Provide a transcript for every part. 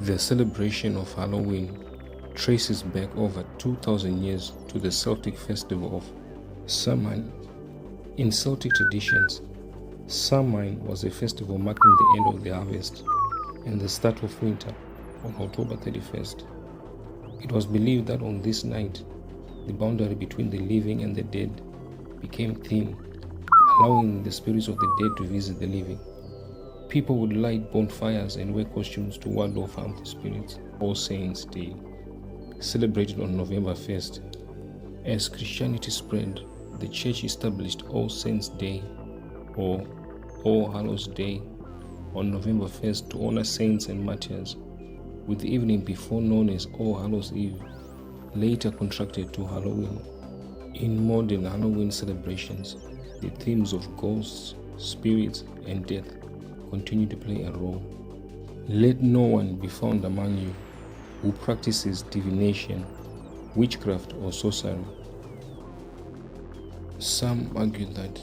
The celebration of Halloween traces back over 2,000 years to the Celtic festival of Samhain. In Celtic traditions, Samhain was a festival marking the end of the harvest and the start of winter on October 31st. It was believed that on this night, the boundary between the living and the dead became thin, allowing the spirits of the dead to visit the living. People would light bonfires and wear costumes to ward off harmful spirits. All Saints' Day, celebrated on November 1st. As Christianity spread, the Church established All Saints' Day or All Hallows' Day on November 1st to honor saints and martyrs, with the evening before known as All Hallows' Eve, later contracted to Halloween. In modern Halloween celebrations, the themes of ghosts, spirits, and death continue to play a role. Let no one be found among you who practices divination, witchcraft, or sorcery. Some argue that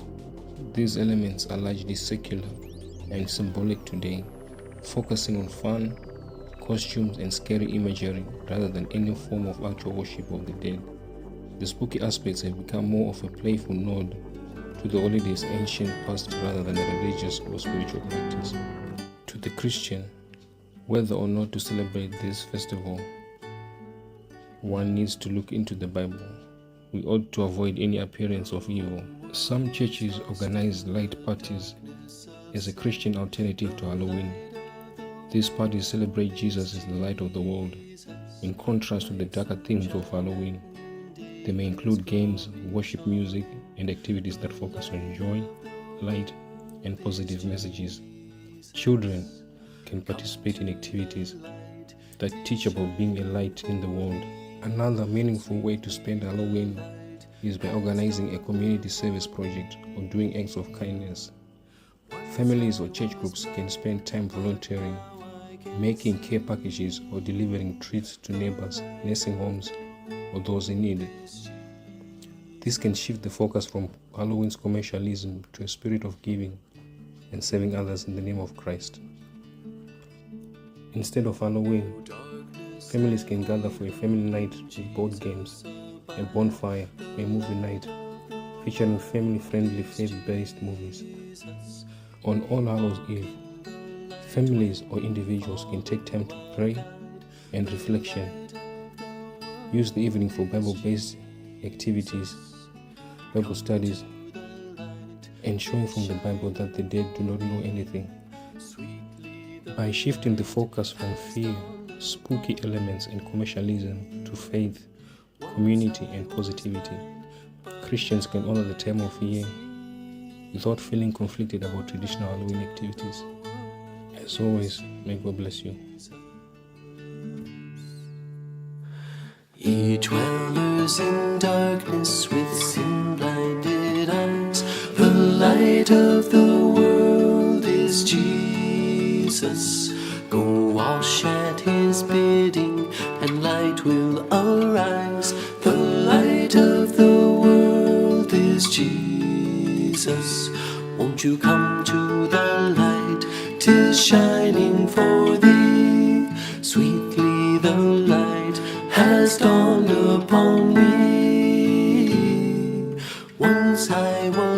these elements are largely secular and symbolic today, focusing on fun, costumes, and scary imagery rather than any form of actual worship of the dead. The spooky aspects have become more of a playful nod to the holiday's ancient past rather than a religious or spiritual practice. To the Christian, whether or not to celebrate this festival, one needs to look into the Bible. We ought to avoid any appearance of evil. Some churches organize light parties as a Christian alternative to Halloween. These parties celebrate Jesus as the light of the world, in contrast to the darker themes of Halloween. They may include games, worship music, and activities that focus on joy, light, and positive messages. Children can participate in activities that teach about being a light in the world. Another meaningful way to spend Halloween is by organizing a community service project or doing acts of kindness. Families or church groups can spend time volunteering, making care packages, or delivering treats to neighbors, nursing homes, or those in need. This can shift the focus from Halloween's commercialism to a spirit of giving and serving others in the name of Christ. Instead of Halloween, families can gather for a family night with board games, a bonfire, or a movie night featuring family-friendly faith-based movies. On All Hallows' Eve, families or individuals can take time to pray and reflection. Use the evening for Bible-based activities, Bible studies, and showing from the Bible that the dead do not know anything. By shifting the focus from fear, spooky elements, and commercialism to faith, community, and positivity, Christians can honor the time of year without feeling conflicted about traditional Halloween activities. As always, may God bless you. Ye dwellers in darkness with sin-blinded eyes, the light of the world is Jesus. Go wash at his bidding, and light will arise. The light of the world is Jesus. Won't you come to the light? 'Tis shining for thee. Sweetly the light has dawned upon me. Once I was